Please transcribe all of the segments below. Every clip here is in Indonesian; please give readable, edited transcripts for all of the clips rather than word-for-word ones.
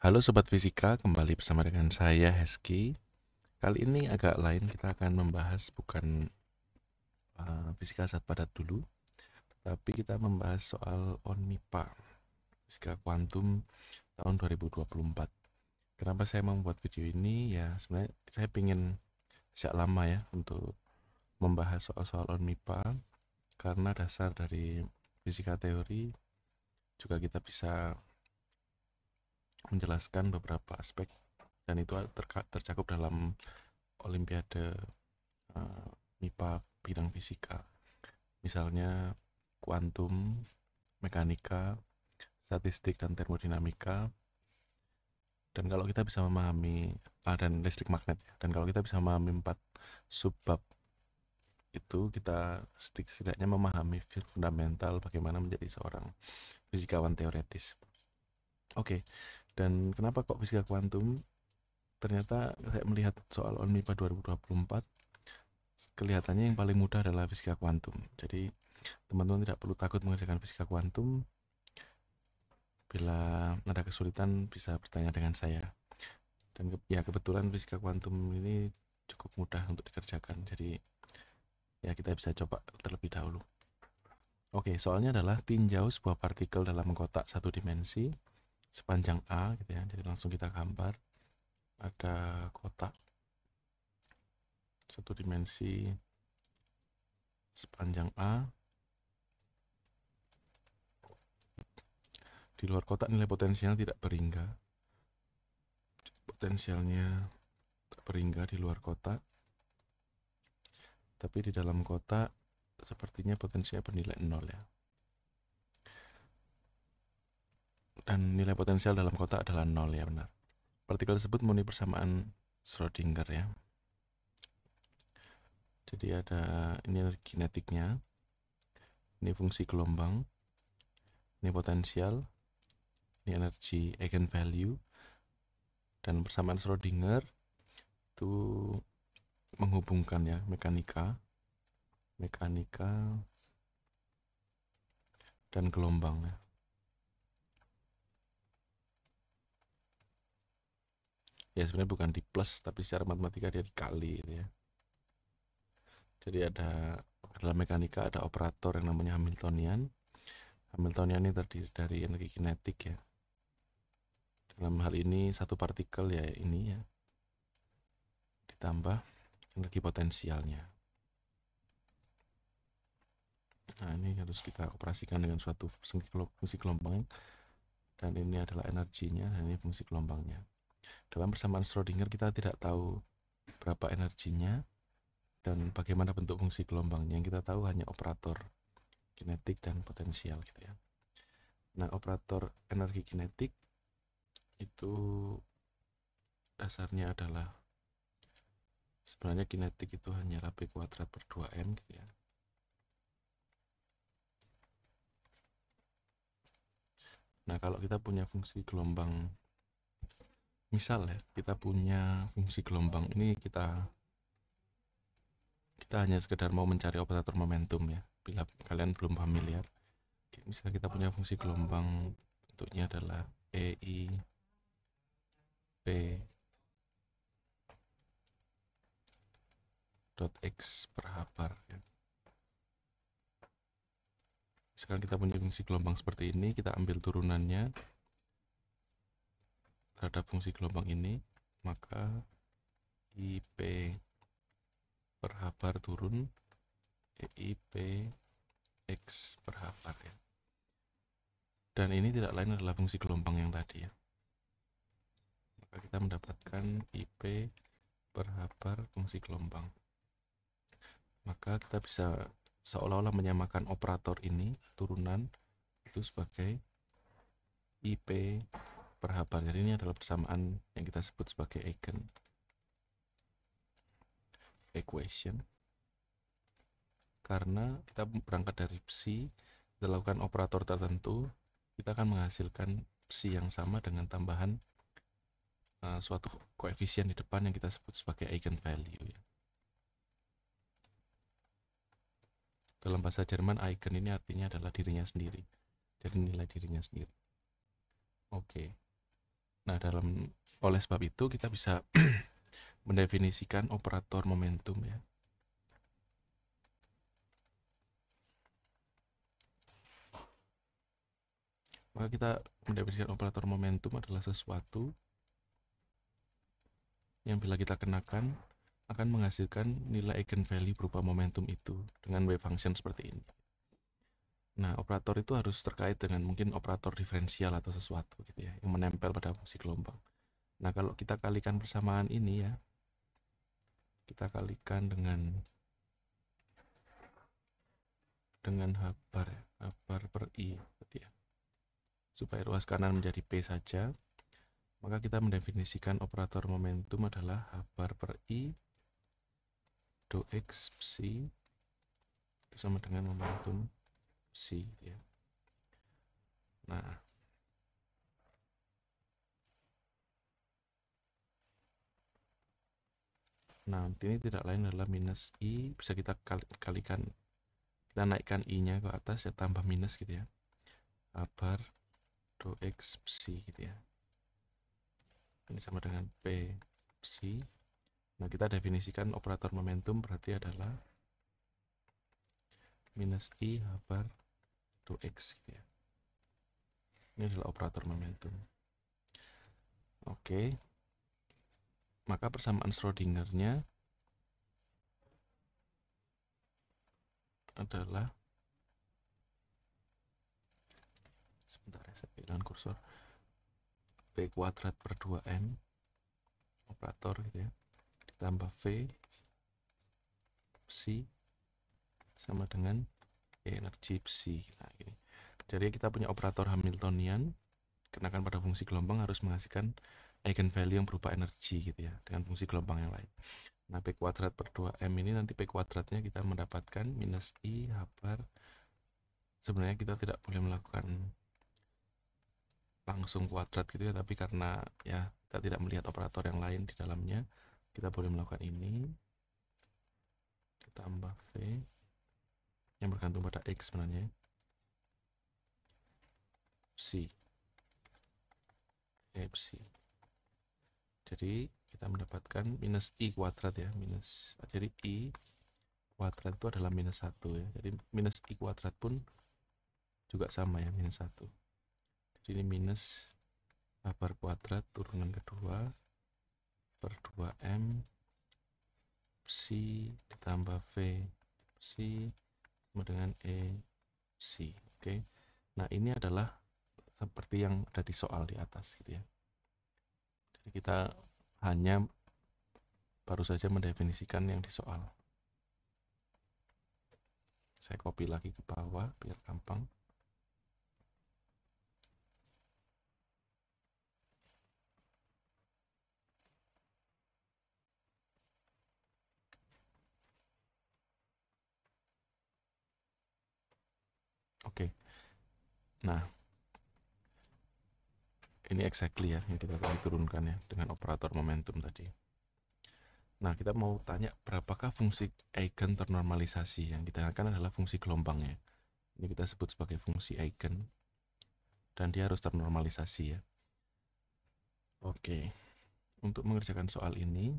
Halo Sobat Fisika, kembali bersama dengan saya Heski. Kali ini agak lain, kita akan membahas bukan fisika zat padat dulu, tapi kita membahas soal ONMIPA, fisika kuantum tahun 2024. Kenapa saya membuat video ini? Ya sebenarnya saya ingin sejak lama ya untuk membahas soal-soal ONMIPA, karena dasar dari fisika teori juga kita bisa menjelaskan beberapa aspek dan itu tercakup dalam Olimpiade MIPA bidang fisika, misalnya kuantum, mekanika, statistik dan termodinamika. Dan kalau kita bisa memahami dan listrik magnet ya. Dan kalau kita bisa memahami 4 subbab itu, kita setidaknya memahami fundamental bagaimana menjadi seorang fisikawan teoretis. Oke, dan kenapa kok fisika kuantum? Ternyata saya melihat soal ONMIPA 2024, kelihatannya yang paling mudah adalah fisika kuantum. Jadi teman-teman tidak perlu takut mengerjakan fisika kuantum. Bila ada kesulitan bisa bertanya dengan saya. Dan ya kebetulan fisika kuantum ini cukup mudah untuk dikerjakan. Jadi ya kita bisa coba terlebih dahulu. Oke, soalnya adalah tinjau sebuah partikel dalam kotak satu dimensi sepanjang A gitu ya. Jadi langsung kita gambar. Ada kotak satu dimensi sepanjang A. Di luar kotak nilai potensialnya tidak berhingga. Potensialnya tak berhingga di luar kotak. Tapi di dalam kotak sepertinya potensinya bernilai 0 ya. Dan nilai potensial dalam kotak adalah 0 ya, benar. Partikel tersebut memenuhi persamaan Schrödinger ya. Jadi ada ini energi kinetiknya, ini fungsi gelombang, ini potensial, ini energi eigenvalue, dan persamaan Schrödinger itu menghubungkan ya mekanika dan gelombang ya. Ya sebenarnya bukan di plus, tapi secara matematika dia dikali gitu ya. Jadi dalam mekanika ada operator yang namanya Hamiltonian. Hamiltonian ini terdiri dari energi kinetik ya. Dalam hal ini satu partikel ya ini ya, ditambah energi potensialnya. Nah ini harus kita operasikan dengan suatu fungsi gelombang, dan ini adalah energinya, dan ini fungsi gelombangnya. Dalam persamaan Schrödinger kita tidak tahu berapa energinya dan bagaimana bentuk fungsi gelombangnya. Yang kita tahu hanya operator kinetik dan potensial gitu ya. Nah operator energi kinetik itu dasarnya adalah, sebenarnya kinetik itu hanyalah P kuadrat per 2M gitu ya. Nah kalau kita punya fungsi gelombang, misal ya kita punya fungsi gelombang ini, kita hanya sekedar mau mencari operator momentum ya, bila kalian belum familiar. Misalnya kita punya fungsi gelombang, bentuknya adalah EI P dot X per H bar ya. Sekarang kita punya fungsi gelombang seperti ini, kita ambil turunannya terhadap fungsi gelombang ini, maka IP per H bar turun EIP X per H bar ya. Dan ini tidak lain adalah fungsi gelombang yang tadi ya. Maka kita mendapatkan IP per H bar fungsi gelombang. Maka kita bisa seolah-olah menyamakan operator ini, turunan, itu sebagai IP per H bar. Jadi ini adalah persamaan yang kita sebut sebagai eigen equation. Karena kita berangkat dari psi, kita lakukan operator tertentu, kita akan menghasilkan psi yang sama dengan tambahan suatu koefisien di depan yang kita sebut sebagai eigenvalue ya. Dalam bahasa Jerman, eigen ini artinya adalah dirinya sendiri. Jadi nilai dirinya sendiri. Oke. Nah, oleh sebab itu kita bisa mendefinisikan operator momentum ya. Maka kita mendefinisikan operator momentum adalah sesuatu yang bila kita kenakan akan menghasilkan nilai eigenvalue berupa momentum itu dengan wave function seperti ini. Nah, operator itu harus terkait dengan mungkin operator diferensial atau sesuatu gitu ya, yang menempel pada fungsi gelombang. Nah, kalau kita kalikan persamaan ini ya, kita kalikan dengan H bar per I gitu ya. Supaya ruas kanan menjadi P saja, maka kita mendefinisikan operator momentum adalah H bar per I do X psi itu sama dengan momentum psi gitu ya. Nah, ini tidak lain adalah minus I, bisa kita kalikan, kita naikkan I-nya ke atas ya, tambah minus gitu ya. H bar do X psi gitu ya. Ini sama dengan P psi. Nah, kita definisikan operator momentum berarti adalah minus I H bar do X gitu ya. Ini adalah operator momentum. Oke. Maka persamaan Schrödinger-nya adalah, sebentar ya, saya pilih kursor, P kuadrat per 2M operator gitu ya, ditambah V psi sama dengan energi psi. Nah, ini. Jadi kita punya operator Hamiltonian kenakan pada fungsi gelombang harus menghasilkan eigenvalue yang berupa energi gitu ya, dengan fungsi gelombang yang lain. Nah, P kuadrat per 2M ini nanti P kuadratnya kita mendapatkan minus I H bar. Sebenarnya kita tidak boleh melakukan langsung kuadrat gitu ya, tapi karena ya kita tidak melihat operator yang lain di dalamnya, kita boleh melakukan ini ditambah V yang bergantung pada X sebenarnya psi psi. Jadi kita mendapatkan minus I kuadrat ya, jadi I kuadrat itu adalah minus 1 ya, jadi minus I kuadrat pun juga sama ya, minus 1. Jadi ini minus H bar kuadrat turunan kedua per 2M psi ditambah V psi sama dengan E psi. Oke. Nah, ini adalah seperti yang ada di soal di atas gitu ya. Jadi kita hanya baru saja mendefinisikan yang di soal. Saya copy lagi ke bawah biar gampang. Oke. Nah, ini exactly ya yang kita tadi turunkan ya dengan operator momentum tadi. Nah, kita mau tanya berapakah fungsi eigen ternormalisasi. Yang kita akan adalah fungsi gelombangnya. Ini kita sebut sebagai fungsi eigen dan dia harus ternormalisasi ya. Oke. Untuk mengerjakan soal ini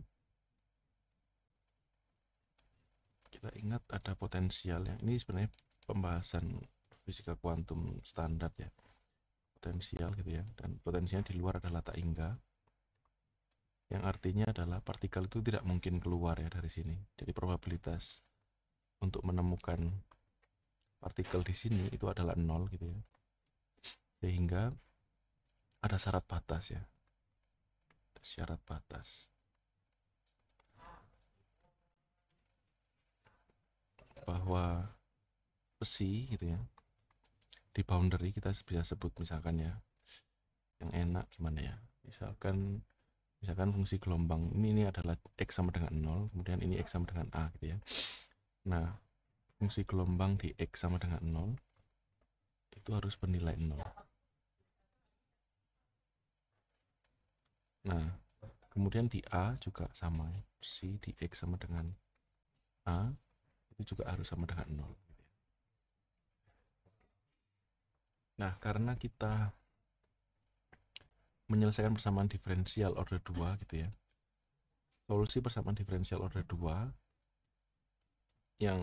kita ingat ada potensial yang ini sebenarnya pembahasan fisika kuantum standar ya, potensial gitu ya, dan potensinya di luar adalah tak hingga, yang artinya adalah partikel itu tidak mungkin keluar ya dari sini. Jadi probabilitas untuk menemukan partikel di sini itu adalah 0 gitu ya, sehingga ada syarat batas ya, syarat batas bahwa besi gitu ya, di boundary kita bisa sebut misalkan ya, yang enak gimana ya, misalkan fungsi gelombang ini adalah X sama dengan 0, kemudian ini X sama dengan A gitu ya. Nah, fungsi gelombang di X sama dengan 0 itu harus bernilai 0. Nah, kemudian di A juga sama ya, si di X sama dengan A itu juga harus sama dengan 0. Nah, karena kita menyelesaikan persamaan diferensial order 2 gitu ya. Solusi persamaan diferensial order 2 yang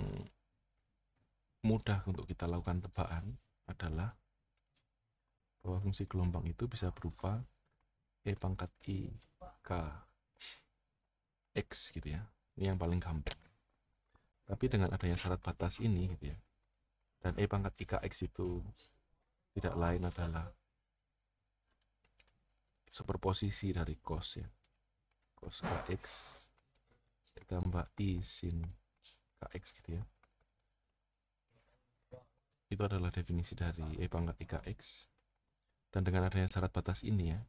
mudah untuk kita lakukan tebakan adalah bahwa fungsi gelombang itu bisa berupa E pangkat I K X gitu ya. Ini yang paling gampang. Tapi dengan adanya syarat batas ini gitu ya, dan E pangkat I K X itu tidak lain adalah superposisi dari cos ya, cos KX ditambah I sin KX gitu ya. Itu adalah definisi dari E pangkat I K X. Dan dengan adanya syarat batas ini ya,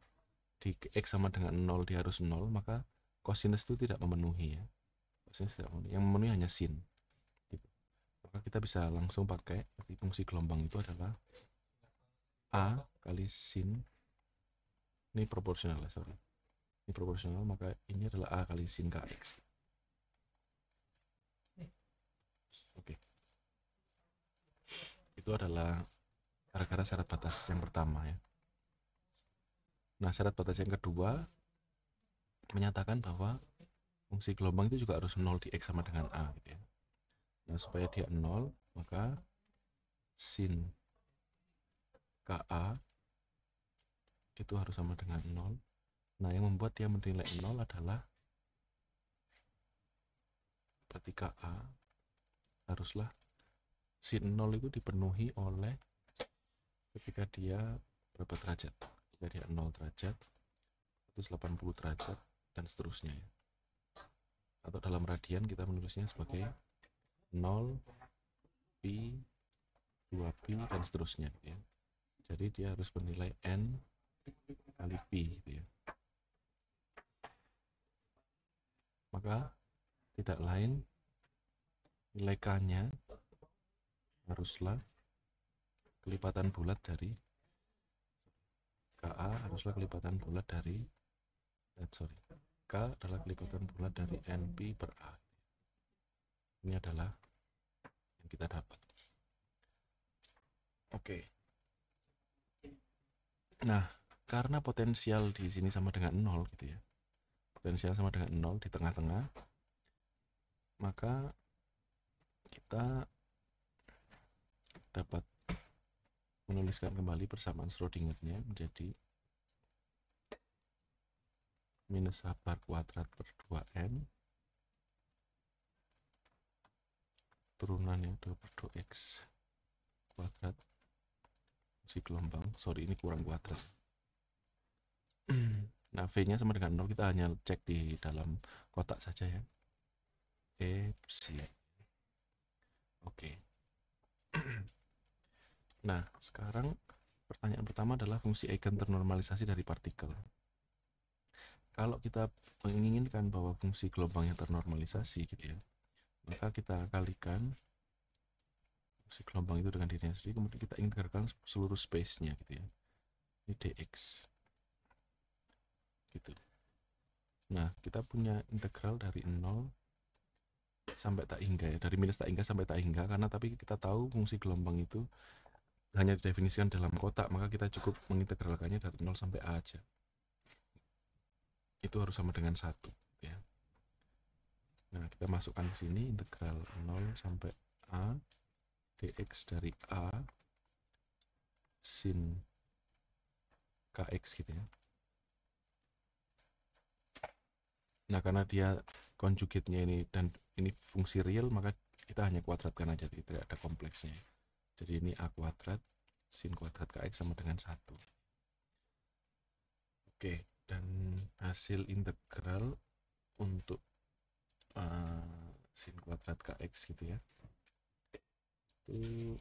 di X sama dengan 0 dia harus 0, maka cosinus itu tidak memenuhi ya. Cosinus tidak memenuhi. Yang memenuhi hanya sin. Gitu. Maka kita bisa langsung pakai fungsi gelombang itu adalah A kali sin. Ini proporsional ya, sorry. Ini proporsional, maka ini adalah A kali sin KX. Oke. Itu adalah gara-gara syarat batas yang pertama ya. Nah, syarat batas yang kedua menyatakan bahwa fungsi gelombang itu juga harus 0 di X sama dengan A gitu ya. Nah, supaya dia 0, maka sin KA itu harus sama dengan 0. Nah, yang membuat dia bernilai 0 adalah berarti KA haruslah sin 0 itu dipenuhi oleh ketika dia berapa derajat. Ketika dia 0 derajat, 180 derajat, dan seterusnya ya. Atau dalam radian kita menulisnya sebagai 0, pi, 2pi, dan seterusnya gitu ya. Jadi dia harus bernilai N kali pi gitu ya. Maka tidak lain nilai K-nya haruslah kelipatan bulat dari KA haruslah kelipatan bulat dari K adalah kelipatan bulat dari NP per A. Ini adalah yang kita dapat. Oke. Nah, karena potensial di sini sama dengan 0 gitu ya. Potensial sama dengan 0 di tengah-tengah, maka kita dapat menuliskan kembali persamaan Schrödinger-nya menjadi minus h bar kuadrat per 2n turunannya 2 per 2x kuadrat fungsi gelombang. Sorry, ini kurang kuadrat. Nah, V-nya sama dengan 0, kita hanya cek di dalam kotak saja ya. Psi. Oke. Nah, sekarang pertanyaan pertama adalah fungsi eigen ternormalisasi dari partikel. Kalau kita menginginkan bahwa fungsi gelombangnya ternormalisasi gitu ya, maka kita kalikan fungsi gelombang itu dengan dirinya sendiri, kemudian kita integralkan seluruh space-nya gitu ya. Ini dx. Gitu. Nah, kita punya integral dari 0 sampai tak hingga ya, dari minus tak hingga sampai tak hingga, karena tapi kita tahu fungsi gelombang itu hanya didefinisikan dalam kotak, maka kita cukup mengintegralkannya dari 0 sampai A aja. Itu harus sama dengan 1 ya. Nah, kita masukkan ke sini integral 0 sampai A dx dari A sin kx gitu ya. Nah, karena dia konjugatnya ini dan ini fungsi real, maka kita hanya kuadratkan aja, tidak ada kompleksnya. Jadi ini A kuadrat sin kuadrat kx sama dengan 1. Oke, dan hasil integral untuk sin kuadrat kx gitu ya, itu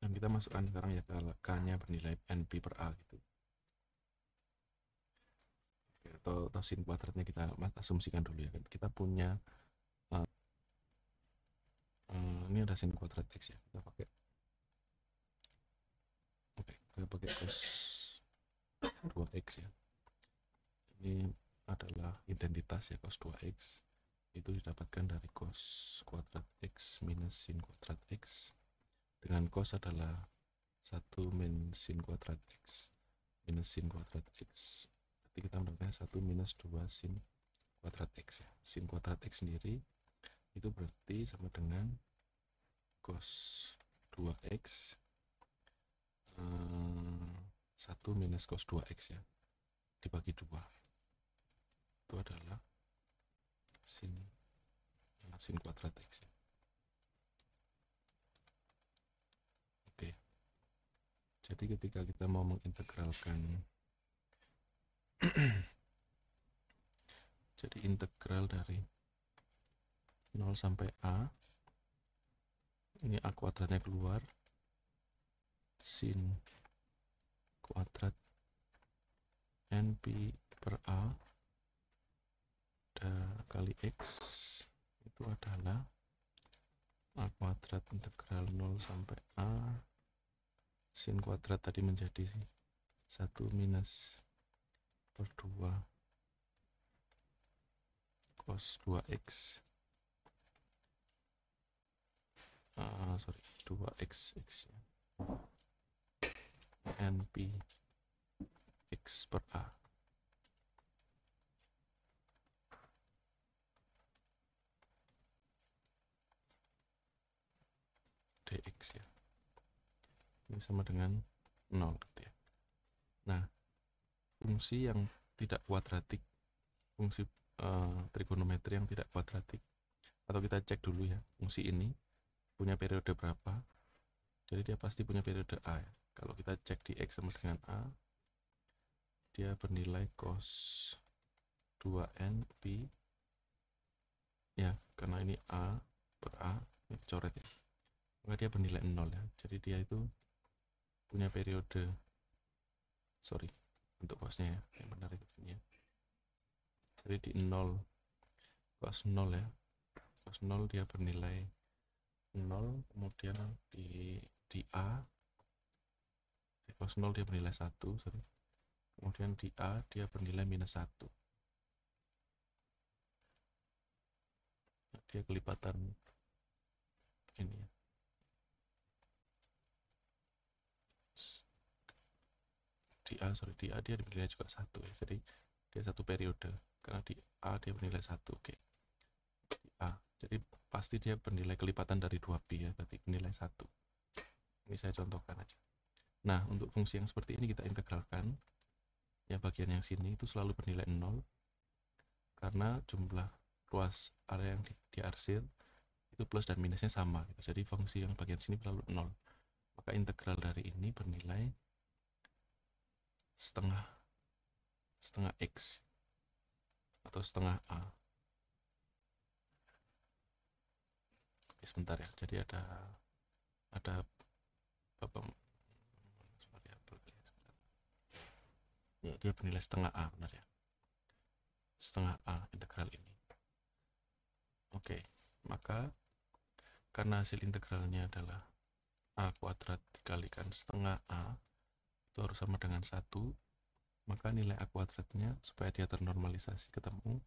dan kita masukkan sekarang ya kalau k-nya bernilai np per a gitu. Oke, atau sin kuadratnya kita asumsikan dulu ya, kita punya ini ada sin kuadrat x ya, kita pakai cos 2x ya. Ini adalah identitas ya, cos 2x itu didapatkan dari cos kuadrat x minus sin kuadrat x, dengan cos adalah 1 min sin kuadrat X minus sin kuadrat X. Berarti kita mendapatkan 1 minus 2 sin kuadrat X ya. Sin kuadrat X sendiri itu berarti sama dengan cos 2X 1 minus cos 2X ya, dibagi 2. Itu adalah sin kuadrat X ya. Oke. Jadi ketika kita mau mengintegralkan jadi integral dari 0 sampai A, ini A kuadratnya keluar, sin kuadrat NP per A kali X itu adalah A kuadrat integral 0 sampai A sin kuadrat tadi menjadi 1 minus per 2 cos 2X 2X X nya NP X per A dx ya. Ini sama dengan 0 gitu ya. Nah, fungsi yang tidak kuadratik, fungsi trigonometri yang tidak kuadratik, atau kita cek dulu ya, fungsi ini punya periode berapa. Jadi dia pasti punya periode A ya. Kalau kita cek di X sama dengan A, dia bernilai cos 2N Pi ya, karena ini A per A, ini coret ya, maka dia bernilai 0 ya. Jadi dia itu punya periode, untuk cosnya ya, yang benar itu ya. Jadi di 0 cos 0 ya, cos 0 dia bernilai 0, kemudian di A di cos 0 dia bernilai 1, kemudian di A dia bernilai minus 1. Dia kelipatan ini ya. Di A dia bernilai juga 1 ya. Jadi dia satu periode, karena di A dia bernilai 1. Oke. Di A. Jadi pasti dia bernilai kelipatan dari 2pi ya, berarti bernilai 1. Ini saya contohkan aja. Nah, untuk fungsi yang seperti ini kita integralkan. Ya, bagian yang sini itu selalu bernilai 0 karena jumlah ruas area yang diarsir itu plus dan minusnya sama gitu. Jadi fungsi yang bagian sini selalu 0. Maka integral dari ini bernilai setengah X atau setengah A. Oke, sebentar ya. Jadi ada variabel ya, dia bernilai setengah A, benar ya, setengah A integral ini. Oke, maka karena hasil integralnya adalah A kuadrat dikalikan setengah A itu harus sama dengan 1, maka nilai A kuadratnya supaya dia ternormalisasi ketemu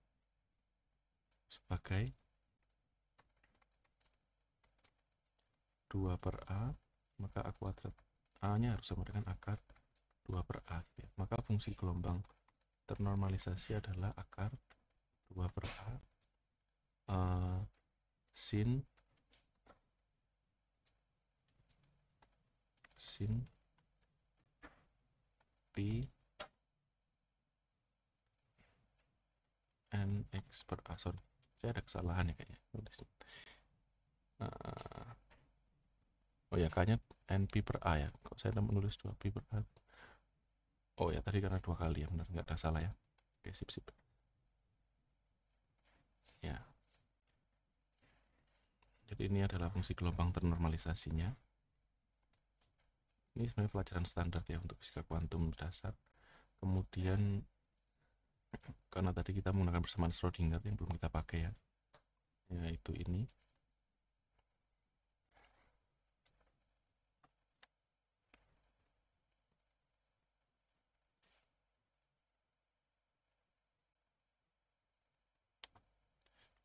sebagai 2 per A, maka A kuadrat A nya harus sama dengan akar 2 per A ya. Maka fungsi gelombang ternormalisasi adalah akar 2 per A sin Pi NX per A. Sorry, saya ada kesalahan ya kayaknya. Oh ya, kayaknya NP per A ya. Kok saya menulis 2pi per A? Oh ya, tadi karena 2 kali ya, benar, nggak ada salah ya. Oke, sip. Ya. Jadi ini adalah fungsi gelombang ternormalisasinya. Ini sebenarnya pelajaran standar ya untuk fisika kuantum dasar. Kemudian karena tadi kita menggunakan persamaan Schrödinger yang belum kita pakai ya, yaitu ini.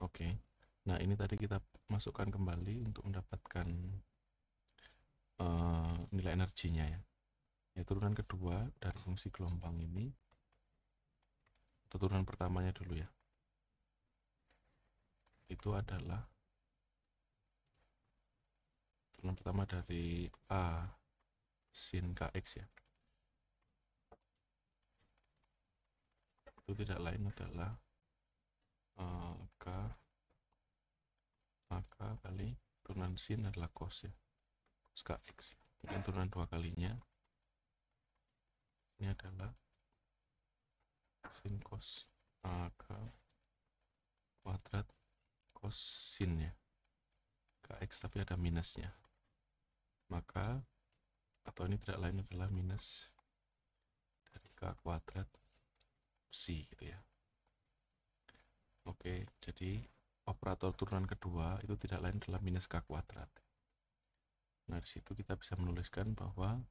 Oke. Nah, ini tadi kita masukkan kembali untuk mendapatkan nilai energinya ya. Turunan kedua dari fungsi gelombang ini, atau turunan pertamanya dulu ya, itu adalah turunan pertama dari A sin Kx ya. Itu tidak lain adalah K maka kali turunan sin adalah cos ya, cos Kx. Kemudian turunan dua kalinya ini adalah sin cos AK kuadrat cos sin ya, Kx tapi ada minusnya, maka atau ini tidak lain adalah minus dari K kuadrat psi gitu ya. Oke, jadi operator turunan kedua itu tidak lain adalah minus K kuadrat. Nah, di situ kita bisa menuliskan bahwa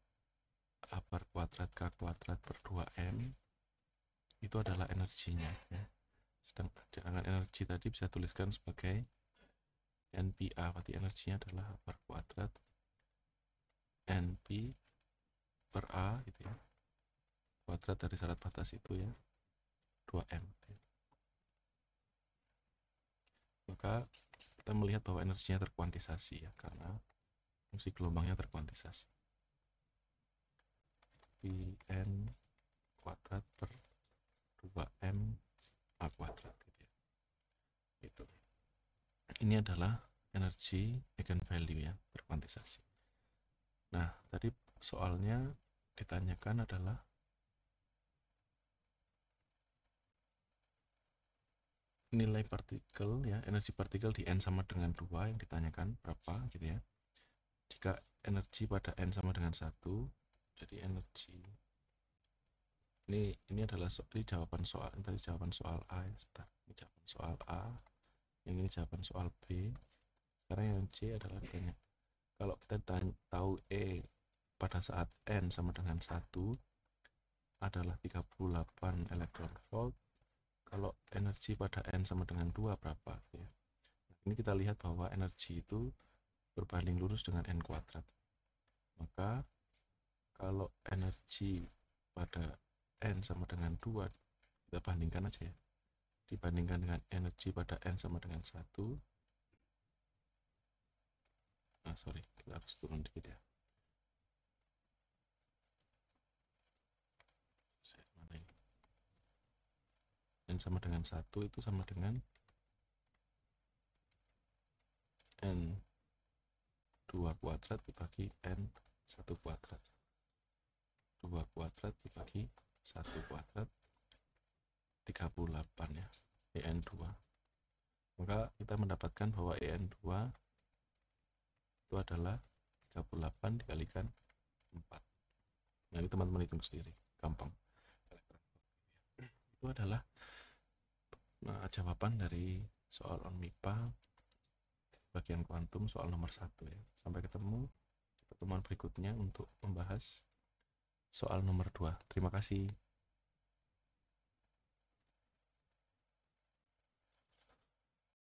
A bar kuadrat K kuadrat per 2M itu adalah energinya ya. Sedangkan energi tadi bisa tuliskan sebagai NPA, berarti energinya adalah A bar kuadrat NP per A gitu ya, kuadrat dari syarat batas itu ya, 2M gitu ya. Maka kita melihat bahwa energinya terkuantisasi ya, karena fungsi gelombangnya terkuantisasi. Pn kuadrat per 2M A kuadrat gitu ya. Gitu. Ini adalah energi eigenvalue ya, terkuantisasi. Nah, tadi soalnya ditanyakan adalah nilai partikel ya, energi partikel di N sama dengan 2 yang ditanyakan berapa gitu ya. Jika energi pada N sama dengan 1, jadi energi ini adalah jawaban soal, ini tadi jawaban soal A ya, sebentar. Ini jawaban soal A, yang ini jawaban soal B. Sekarang yang C adalah ditanya, kalau kita tahu E pada saat N sama dengan 1 adalah 38 elektron volt, kalau energi pada N sama dengan 2 berapa ya. Nah, ini kita lihat bahwa energi itu berbanding lurus dengan N kuadrat. Maka kalau energi pada N sama dengan 2, kita bandingkan aja ya, dibandingkan dengan energi pada N sama dengan 1. Sorry, kita harus turun dikit ya. N sama dengan 1 itu sama dengan N2 kuadrat dibagi N1 kuadrat. 2 kuadrat dibagi 1 kuadrat 38 ya, En2. Maka kita mendapatkan bahwa En2 itu adalah 38 dikalikan 4. Nah, ini teman-teman hitung sendiri, gampang. Itu adalah jawaban dari soal on MIPA bagian kuantum soal nomor 1 ya. Sampai ketemu di pertemuan berikutnya untuk membahas soal nomor 2. Terima kasih.